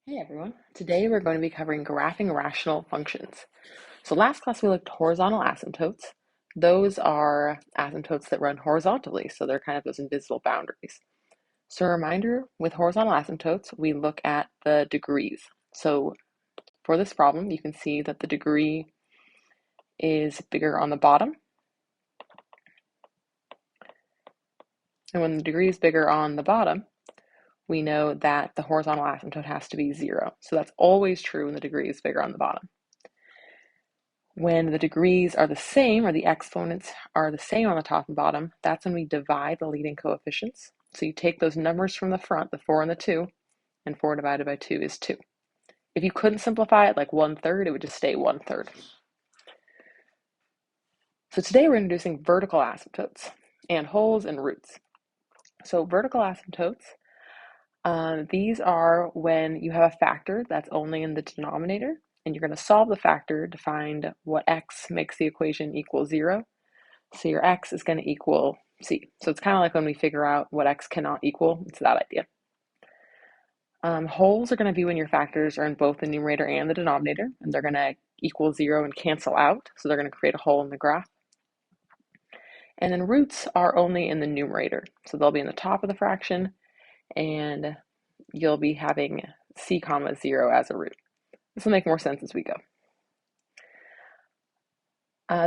Hey everyone, today we're going to be covering graphing rational functions. So last class we looked at horizontal asymptotes. Those are asymptotes that run horizontally, so they're kind of those invisible boundaries. So a reminder, with horizontal asymptotes, we look at the degrees. So for this problem, you can see that the degree is bigger on the bottom. And when the degree is bigger on the bottom, we know that the horizontal asymptote has to be 0. So that's always true when the degree is bigger on the bottom. When the degrees are the same, or the exponents are the same on the top and bottom, that's when we divide the leading coefficients. So you take those numbers from the front, the 4 and the 2, and 4 divided by 2 is 2. If you couldn't simplify it like 1/3, it would just stay 1/3. So today we're introducing vertical asymptotes and wholes and roots. So vertical asymptotes, these are when you have a factor that's only in the denominator, and you're going to solve the factor to find what x makes the equation equal 0. So your x is going to equal c. So it's kind of like when we figure out what x cannot equal. It's that idea. Wholes are going to be when your factors are in both the numerator and the denominator, and they're going to equal 0 and cancel out. So they're going to create a hole in the graph. And then roots are only in the numerator. So they'll be in the top of the fraction, and you'll be having c comma 0 as a root. This will make more sense as we go.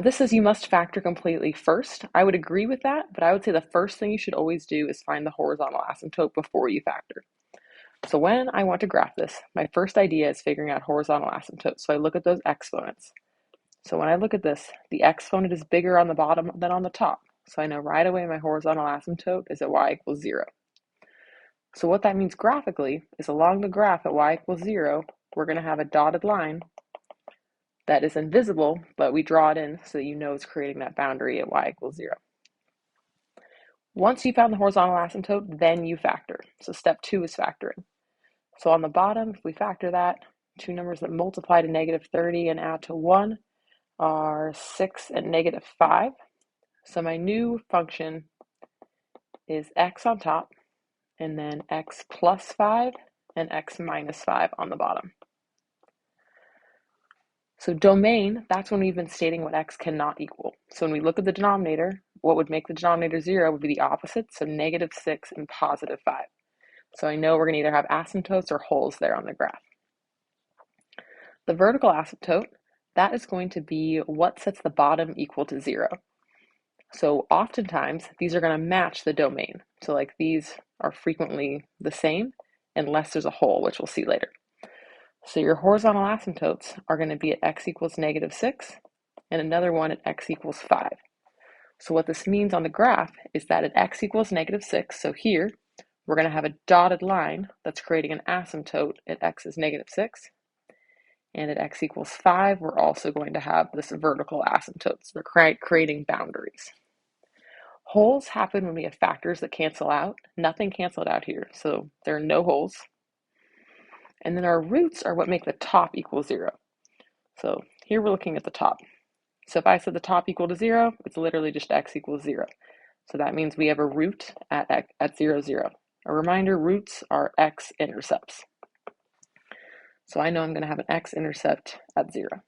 This says you must factor completely first. I would agree with that, but I would say the first thing you should always do is find the horizontal asymptote before you factor. So when I want to graph this, my first idea is figuring out horizontal asymptotes. So I look at those exponents. So when I look at this, the exponent is bigger on the bottom than on the top. So I know right away my horizontal asymptote is at y equals 0. So what that means graphically is along the graph at y equals 0, we're going to have a dotted line that is invisible, but we draw it in so that you know it's creating that boundary at y equals 0. Once you found the horizontal asymptote, then you factor. So step 2 is factoring. So on the bottom, if we factor that, two numbers that multiply to -30 and add to 1 are 6 and -5. So my new function is x on top, and then x plus 5 and x minus 5 on the bottom. So domain, that's when we've been stating what x cannot equal. So when we look at the denominator, what would make the denominator 0 would be the opposite, so -6 and +5. So I know we're going to either have asymptotes or holes there on the graph. The vertical asymptote, that is going to be what sets the bottom equal to 0. So oftentimes, these are going to match the domain. So like these are frequently the same unless there's a hole, which we'll see later. So your horizontal asymptotes are going to be at x equals -6 and another one at x equals 5. So what this means on the graph is that at x equals -6, so here, we're going to have a dotted line that's creating an asymptote at x is -6. And at x equals 5, we're also going to have this vertical asymptote. So they're creating boundaries. Holes happen when we have factors that cancel out. Nothing canceled out here, so there are no holes. And then our roots are what make the top equal 0. So here we're looking at the top. So if I said the top equal to 0, it's literally just x equals 0. So that means we have a root at 0, 0. A reminder, roots are x-intercepts. So I know I'm going to have an x-intercept at 0.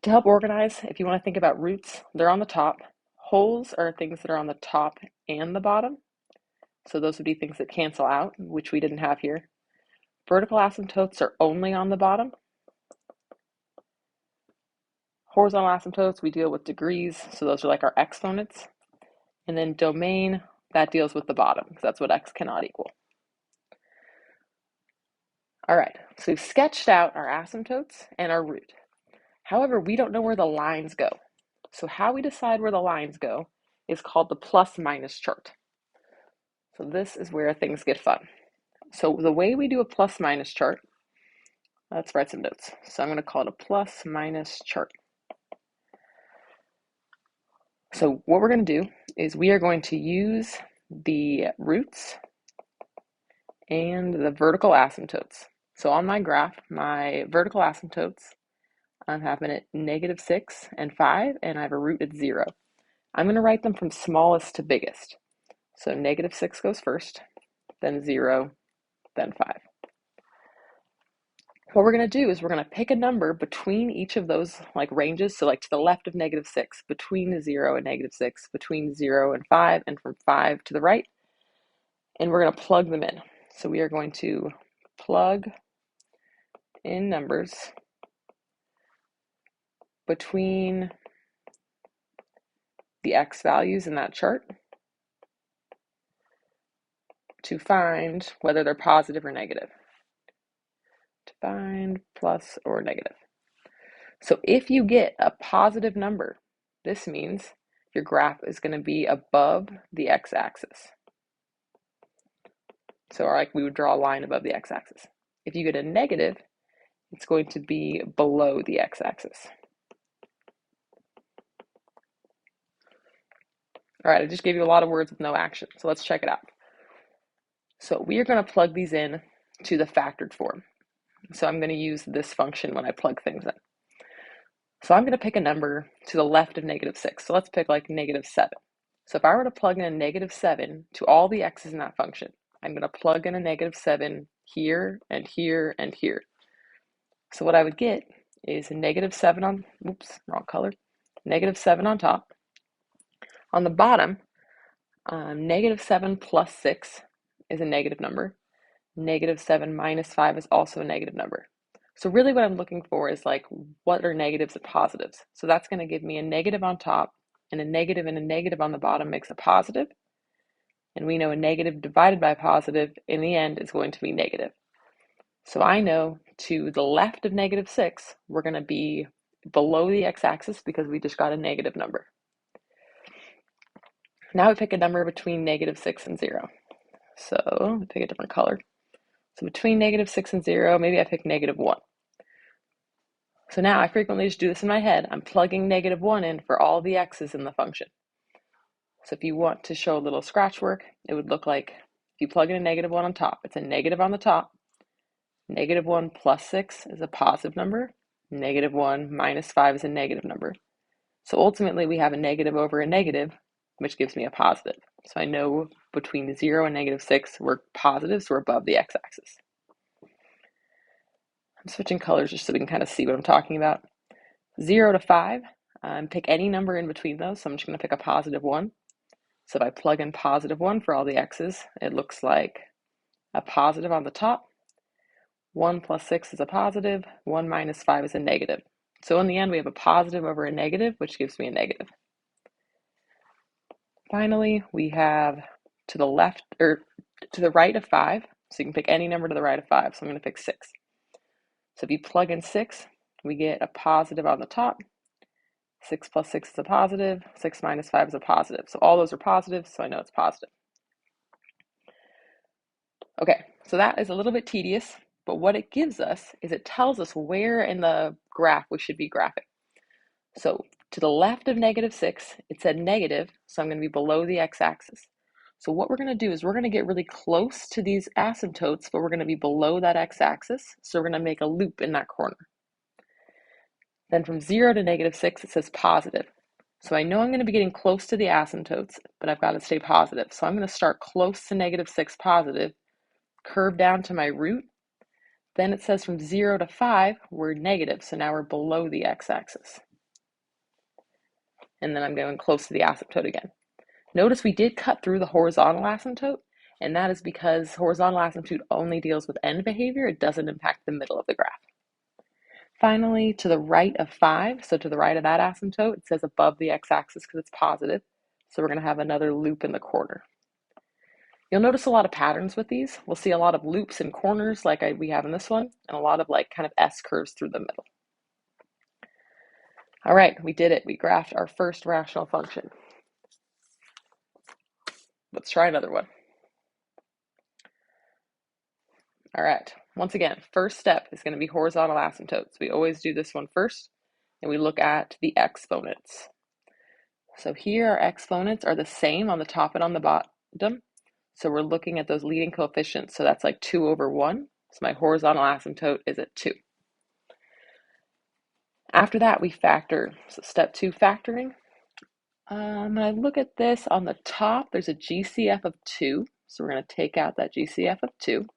To help organize, if you want to think about roots, they're on the top. Holes are things that are on the top and the bottom. So those would be things that cancel out, which we didn't have here. Vertical asymptotes are only on the bottom. Horizontal asymptotes, we deal with degrees, so those are like our exponents. And then domain, that deals with the bottom, because that's what x cannot equal. All right, so we've sketched out our asymptotes and our root. However, we don't know where the lines go. So how we decide where the lines go is called the plus-minus chart. So this is where things get fun. So the way we do a plus-minus chart, let's write some notes. So I'm going to call it a plus-minus chart. So what we're going to do is we are going to use the roots and the vertical asymptotes. So on my graph, my vertical asymptotes happen at -6 and 5, and I have a root at 0. I'm going to write them from smallest to biggest. So -6 goes first, then 0, then 5. What we're going to do is we're going to pick a number between each of those like ranges. So like to the left of -6, between 0 and -6, between 0 and 5, and from 5 to the right. And we're going to plug them in. So we are going to plug in numbers between the x values in that chart to find whether they're positive or negative. To find plus or negative. So if you get a positive number, this means your graph is going to be above the x-axis. So like we would draw a line above the x-axis. If you get a negative, it's going to be below the x-axis. All right, I just gave you a lot of words with no action, so let's check it out. So we are going to plug these in to the factored form. So I'm going to use this function when I plug things in. So I'm going to pick a number to the left of -6. So let's pick like -7. So if I were to plug in a -7 to all the x's in that function, I'm going to plug in a -7 here and here and here. So what I would get is a -7 on, oops, wrong color, -7 on top. On the bottom, -7 plus 6 is a negative number. -7 minus 5 is also a negative number. So really what I'm looking for is like, what are negatives and positives? So that's going to give me a negative on top, and a negative on the bottom makes a positive. And we know a negative divided by a positive in the end is going to be negative. So I know to the left of -6, we're going to be below the x-axis because we just got a negative number. Now we pick a number between -6 and 0. So pick a different color. So between -6 and 0, maybe I pick -1. So now I frequently just do this in my head. I'm plugging -1 in for all the x's in the function. So if you want to show a little scratch work, it would look like if you plug in a -1 on top, it's a negative on the top. -1 plus 6 is a positive number. -1 minus 5 is a negative number. So ultimately we have a negative over a negative, which gives me a positive. So I know between 0 and -6, we're positive, so we're above the x-axis. I'm switching colors just so we can kind of see what I'm talking about. 0 to 5, pick any number in between those. So I'm just going to pick a +1. So if I plug in +1 for all the x's, it looks like a positive on the top. 1 plus 6 is a positive. 1 minus 5 is a negative. So in the end, we have a positive over a negative, which gives me a negative. Finally, we have to the left, or to the right of 5. So you can pick any number to the right of 5. So I'm going to pick 6. So if you plug in 6, we get a positive on the top. 6 plus 6 is a positive. 6 minus 5 is a positive. So all those are positives, so I know it's positive. Okay, so that is a little bit tedious, but what it gives us is it tells us where in the graph we should be graphing. So to the left of -6, it said negative, so I'm going to be below the x-axis. So what we're going to do is we're going to get really close to these asymptotes, but we're going to be below that x-axis, so we're going to make a loop in that corner. Then from 0 to -6, it says positive. So I know I'm going to be getting close to the asymptotes, but I've got to stay positive. So I'm going to start close to -6 positive, curve down to my root. Then it says from 0 to 5, we're negative, so now we're below the x-axis. And then I'm going close to the asymptote again. Notice we did cut through the horizontal asymptote, and that is because horizontal asymptote only deals with end behavior. It doesn't impact the middle of the graph. Finally, to the right of 5, so to the right of that asymptote, it says above the x-axis because it's positive. So we're going to have another loop in the corner. You'll notice a lot of patterns with these. We'll see a lot of loops and corners like we have in this one, and a lot of like kind of S curves through the middle. All right, we did it. We graphed our first rational function. Let's try another one. All right, once again, first step is going to be horizontal asymptotes. We always do this one first, and we look at the exponents. So here our exponents are the same on the top and on the bottom. So we're looking at those leading coefficients. So that's like 2 over 1. So my horizontal asymptote is at 2. After that, we factor. So step 2, factoring. When I look at this on the top, there's a GCF of 2. So we're going to take out that GCF of 2.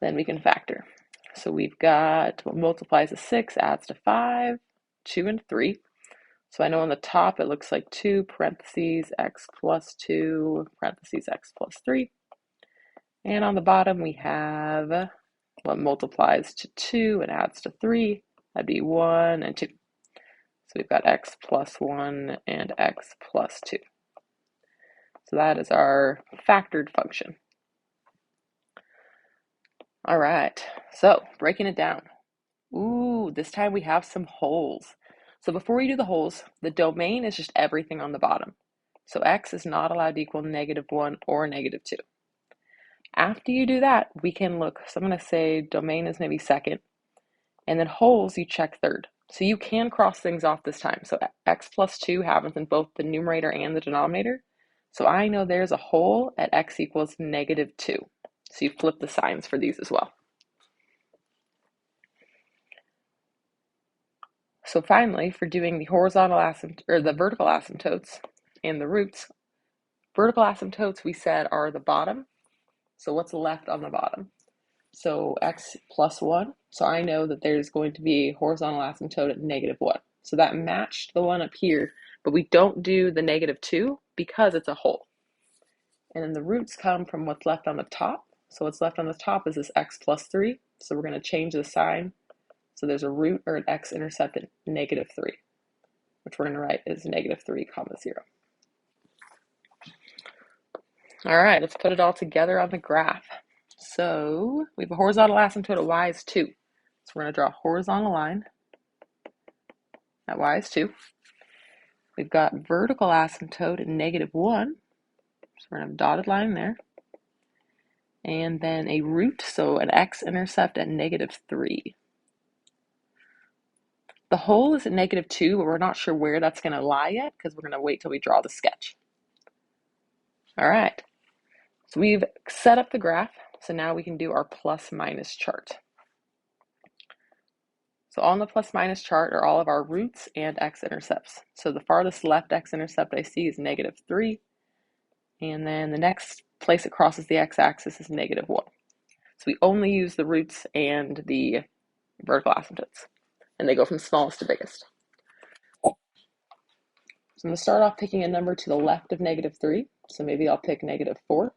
Then we can factor. So we've got what multiplies to 6, adds to 5, 2 and 3. So I know on the top it looks like 2 parentheses x plus 2 parentheses x plus 3. And on the bottom we have what multiplies to 2 and adds to 3. That'd be 1 and 2. So we've got x plus 1 and x plus 2. So that is our factored function. All right, so breaking it down. Ooh, this time we have some holes. So before we do the holes, the domain is just everything on the bottom. So x is not allowed to equal -1 or -2. After you do that, we can look, so I'm going to say domain is maybe second, and then holes you check third. So you can cross things off this time. So x plus 2 happens in both the numerator and the denominator. So I know there's a hole at x equals -2. So you flip the signs for these as well. So finally, for doing the horizontal or the vertical asymptotes and the roots, vertical asymptotes we said are the bottom. So what's left on the bottom? So x plus 1. So I know that there's going to be a horizontal asymptote at -1. So that matched the one up here, but we don't do the -2 because it's a hole. And then the roots come from what's left on the top. So what's left on the top is this x plus 3. So we're going to change the sign. So there's a root or an x-intercept at -3, which we're going to write as -3, 0. All right, let's put it all together on the graph. So we have a horizontal asymptote at y is 2. So we're going to draw a horizontal line at y is 2. We've got vertical asymptote at -1. So we're going to have a dotted line there. And then a root, so an x-intercept at -3. The hole is at -2, but we're not sure where that's going to lie yet because we're going to wait till we draw the sketch. All right, so we've set up the graph. So now we can do our plus minus chart. So on the plus minus chart are all of our roots and x-intercepts. So the farthest left x-intercept I see is -3. And then the next place it crosses the x-axis is -1. So we only use the roots and the vertical asymptotes. And they go from smallest to biggest. So I'm going to start off picking a number to the left of -3. So maybe I'll pick -4.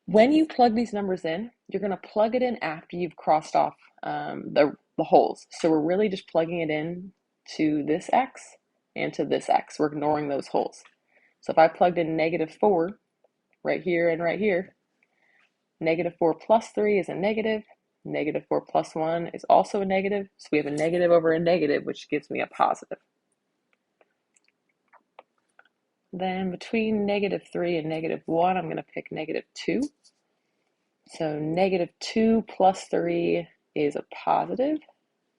When you plug these numbers in, you're going to plug it in after you've crossed off the holes. So we're really just plugging it in to this x and to this x. We're ignoring those holes. So if I plugged in -4 right here and right here, -4 plus 3 is a negative. -4 plus 1 is also a negative. So we have a negative over a negative, which gives me a positive. Then between -3 and -1, I'm going to pick -2. So -2 plus 3 is a positive.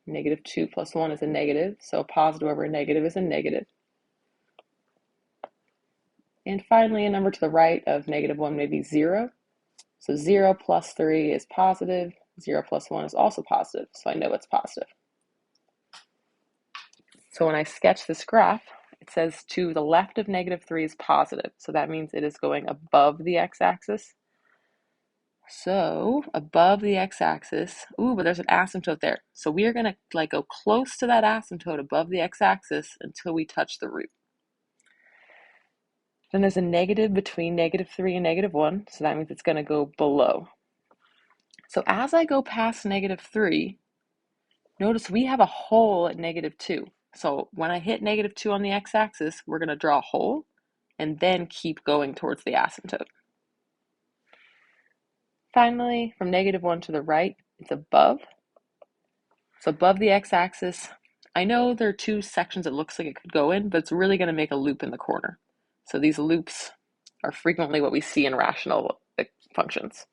-2 plus 1 is a negative. So a positive over a negative is a negative. And finally, a number to the right of -1 may be 0. So 0 plus 3 is positive. 0 plus 1 is also positive. So I know it's positive. So when I sketch this graph, it says to the left of -3 is positive. So that means it is going above the x-axis. So above the x-axis, ooh, but there's an asymptote there. So we are going to go close to that asymptote above the x-axis until we touch the root. Then there's a negative between -3 and -1, so that means it's going to go below. So as I go past -3, notice we have a hole at -2. So when I hit -2 on the x-axis, we're going to draw a hole and then keep going towards the asymptote. Finally, from -1 to the right, it's above. So above the x-axis, I know there are two sections it looks like it could go in, but it's really going to make a loop in the corner. So these loops are frequently what we see in rational functions.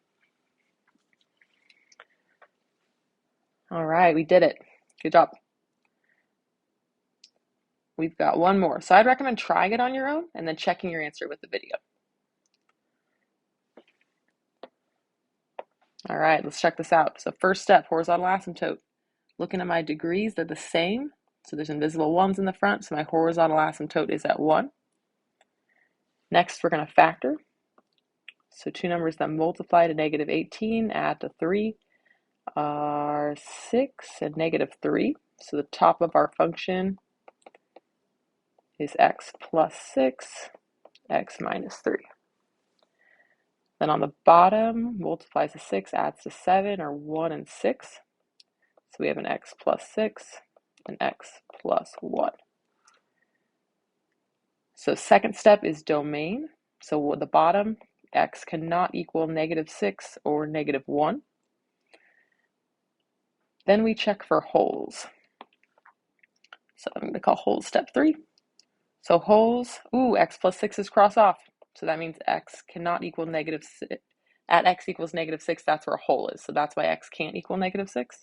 All right, we did it. Good job. We've got one more. So I'd recommend trying it on your own and then checking your answer with the video. All right, let's check this out. So first step, horizontal asymptote. Looking at my degrees, they're the same. So there's invisible ones in the front, so my horizontal asymptote is at 1. Next, we're going to factor. So two numbers that multiply to negative 18, add to 3, are 6 and negative 3. So the top of our function is x plus 6, x minus 3. Then on the bottom, multiplies to 6, adds to 7, or 1 and 6. So we have an x plus 6 and x plus 1. So second step is domain. So at the bottom, x cannot equal negative 6 or negative 1. Then we check for holes. So I'm going to call holes step 3. So holes, x plus 6 is cross off. So that means x cannot equal negative 6. At x equals negative 6, that's where a hole is. So that's why x can't equal negative 6.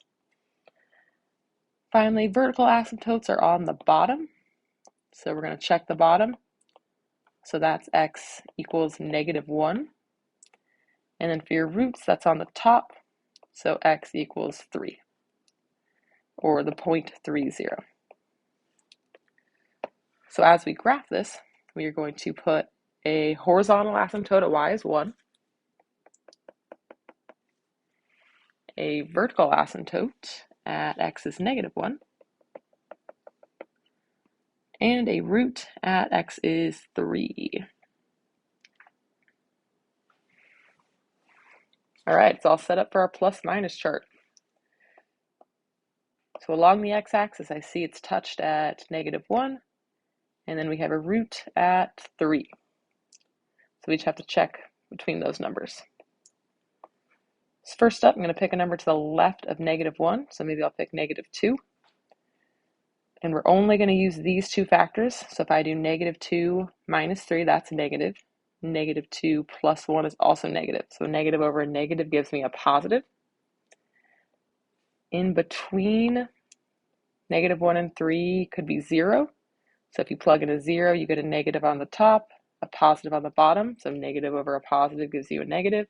Finally, vertical asymptotes are on the bottom. So we're going to check the bottom. So that's x equals negative 1. And then for your roots, that's on the top. So x equals 3, or the 0.30. So as we graph this, we are going to put a horizontal asymptote at y is 1, a vertical asymptote at x is negative 1, and a root at x is 3. All right, it's all set up for our plus minus chart. So along the x-axis, I see it's touched at negative 1, and then we have a root at 3. So we just have to check between those numbers. So first up, I'm going to pick a number to the left of negative 1, so maybe I'll pick negative 2. And we're only going to use these two factors. So if I do negative 2 minus 3, that's negative. Negative 2 plus 1 is also negative. So a negative over a negative gives me a positive. In between negative 1 and 3 could be 0. So if you plug in a 0, you get a negative on the top, a positive on the bottom. So negative over a positive gives you a negative.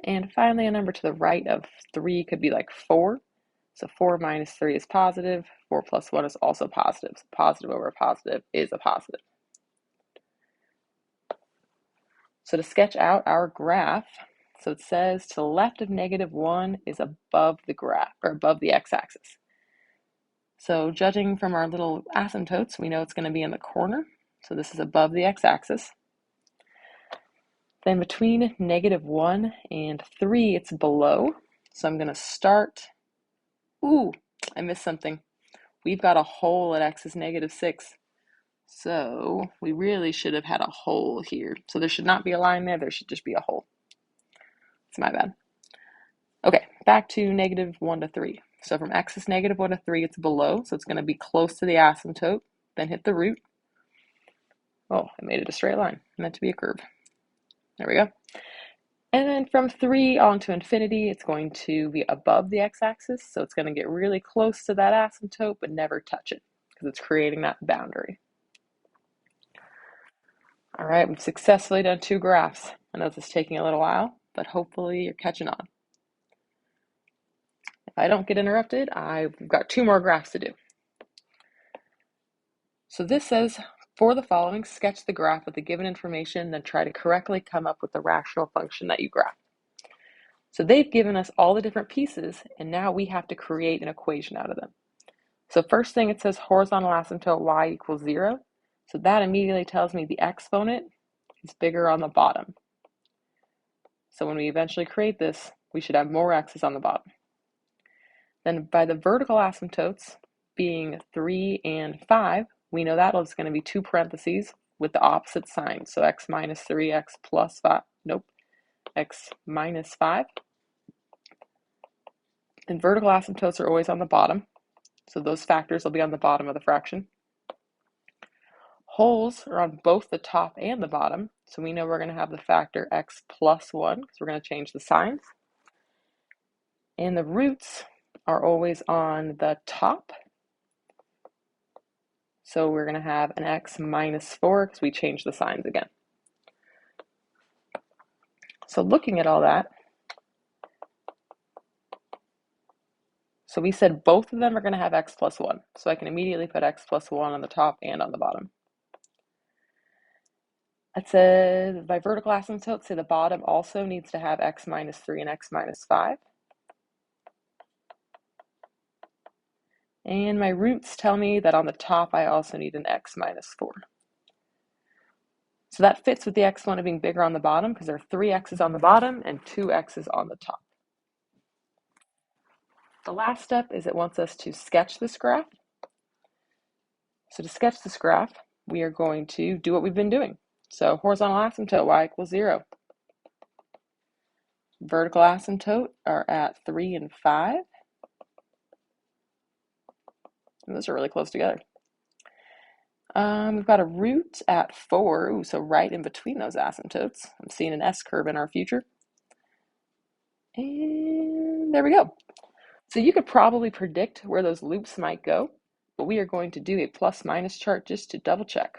And finally, a number to the right of 3 could be like 4. So 4 minus 3 is positive. 4 plus 1 is also positive. So positive over a positive is a positive. So to sketch out our graph, so it says to the left of negative 1 is above the graph, or above the x-axis. So judging from our little asymptotes, we know it's going to be in the corner. So this is above the x-axis. Then between negative 1 and 3, it's below. So I'm going to start. I missed something. We've got a hole at x is negative 6. So we really should have had a hole here. So there should not be a line there. There should just be a hole. It's my bad. Okay, back to negative 1 to 3. So from x is negative 1 to 3, it's below. So it's going to be close to the asymptote. Then hit the root. Oh, I made it a straight line. Meant to be a curve. There we go. And then from 3 on to infinity, it's going to be above the x-axis. So it's going to get really close to that asymptote, but never touch it because it's creating that boundary. All right, we've successfully done 2 graphs. I know this is taking a little while, but hopefully you're catching on. If I don't get interrupted, I've got 2 more graphs to do. So this says, for the following, sketch the graph with the given information, then try to correctly come up with the rational function that you graphed. So they've given us all the different pieces, and now we have to create an equation out of them. So first thing, it says horizontal asymptote y equals 0. So that immediately tells me the exponent is bigger on the bottom. So when we eventually create this, we should have more x's on the bottom. Then by the vertical asymptotes being 3 and 5, we know that is going to be 2 parentheses with the opposite sign. So x minus 3, x plus 5, x minus 5. And vertical asymptotes are always on the bottom. So those factors will be on the bottom of the fraction. Holes are on both the top and the bottom. So we know we're going to have the factor x plus 1 because we're going to change the signs. And the roots are always on the top. So we're going to have an x minus 4 because we changed the signs again. So looking at all that, so we said both of them are going to have x plus 1. So I can immediately put x plus 1 on the top and on the bottom. It says by vertical asymptote, say the bottom also needs to have x minus 3 and x minus 5. And my roots tell me that on the top I also need an x minus 4. So that fits with the exponent being bigger on the bottom because there are 3 x's on the bottom and 2 x's on the top. The last step is it wants us to sketch this graph. So to sketch this graph, we are going to do what we've been doing. So horizontal asymptote, y equals 0. Vertical asymptote are at 3 and 5. And those are really close together. We've got a root at 4, ooh, so right in between those asymptotes. I'm seeing an S-curve in our future. And there we go. So you could probably predict where those loops might go, but we are going to do a plus-minus chart just to double check.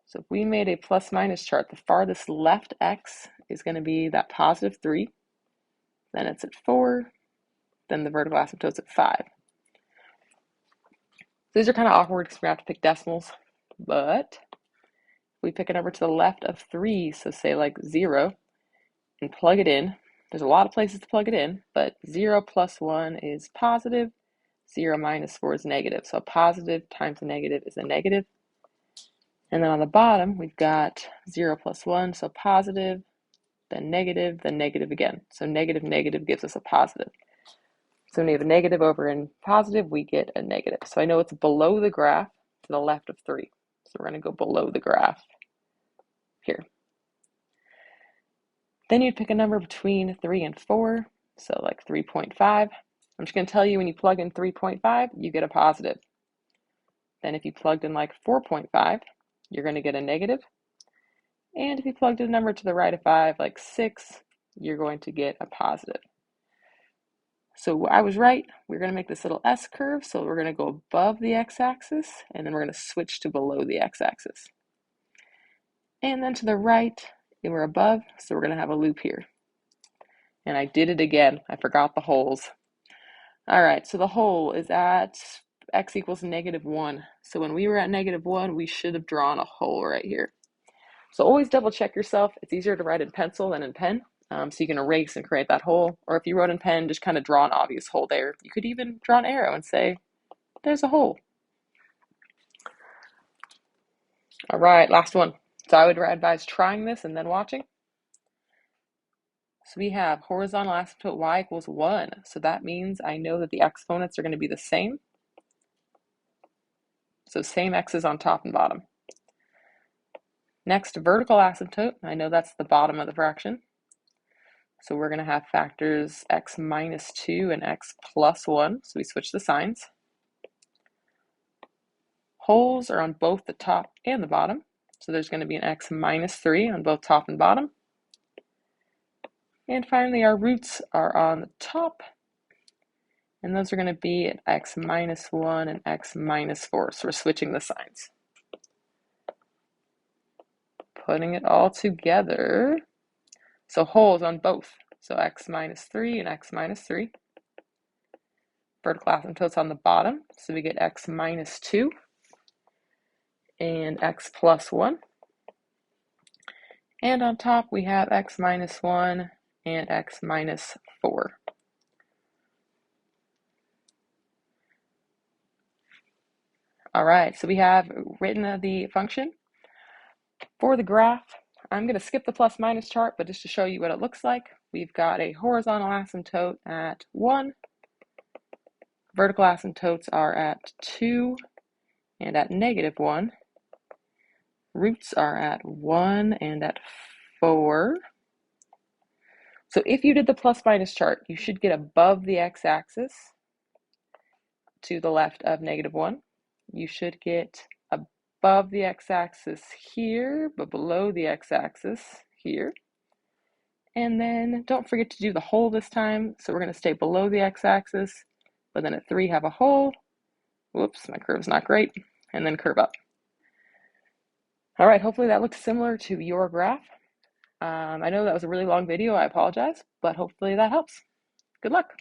So if we made a plus-minus chart, the farthest left x is going to be that positive 3, then it's at 4, then the vertical asymptote's at 5. So these are kind of awkward because we have to pick decimals, but if we pick a number to the left of 3, so say like 0, and plug it in, there's a lot of places to plug it in, but 0 plus 1 is positive, 0 minus 4 is negative. So a positive times a negative is a negative. And then on the bottom, we've got 0 plus 1, so positive, then negative again. So negative, negative gives us a positive. So when we have a negative over in positive, we get a negative. So I know it's below the graph to the left of 3. So we're going to go below the graph here. Then you'd pick a number between 3 and 4, so like 3.5. I'm just going to tell you when you plug in 3.5, you get a positive. Then if you plugged in like 4.5, you're going to get a negative. And if you plugged in a number to the right of 5, like 6, you're going to get a positive. So I was right. We're going to make this little S curve. So we're going to go above the x-axis, and then we're going to switch to below the x-axis. And then to the right, we're above, so we're going to have a loop here. And I did it again. I forgot the holes. All right, so the hole is at x equals -1. So when we were at -1, we should have drawn a hole right here. So always double check yourself. It's easier to write in pencil than in pen. So you can erase and create that hole. Or if you wrote in pen, just kind of draw an obvious hole there. You could even draw an arrow and say, there's a hole. All right, last one. So I would advise trying this and then watching. So we have horizontal asymptote y equals 1. So that means I know that the exponents are going to be the same. So same x's on top and bottom. Next, vertical asymptote. I know that's the bottom of the fraction. So we're going to have factors x minus 2 and x plus 1. So we switch the signs. Holes are on both the top and the bottom. So there's going to be an x minus 3 on both top and bottom. And finally, our roots are on the top. And those are going to be at x minus 1 and x minus 4. So we're switching the signs. Putting it all together. So holes on both. So x minus 3 and x minus 3. Vertical asymptotes on the bottom. So we get x minus 2 and x plus 1. And on top we have x minus 1 and x minus 4. All right, so we have written the function. For the graph, I'm going to skip the plus minus chart, but just to show you what it looks like, we've got a horizontal asymptote at 1. Vertical asymptotes are at 2 and at -1. Roots are at 1 and at 4. So if you did the plus minus chart, you should get above the x-axis to the left of -1. You should get above the x-axis here, but below the x-axis here. And then don't forget to do the hole this time. So we're going to stay below the x-axis, but then at 3 have a hole. Whoops, my curve's not great. And then curve up. All right, hopefully that looks similar to your graph. I know that was a really long video, I apologize, but hopefully that helps. Good luck.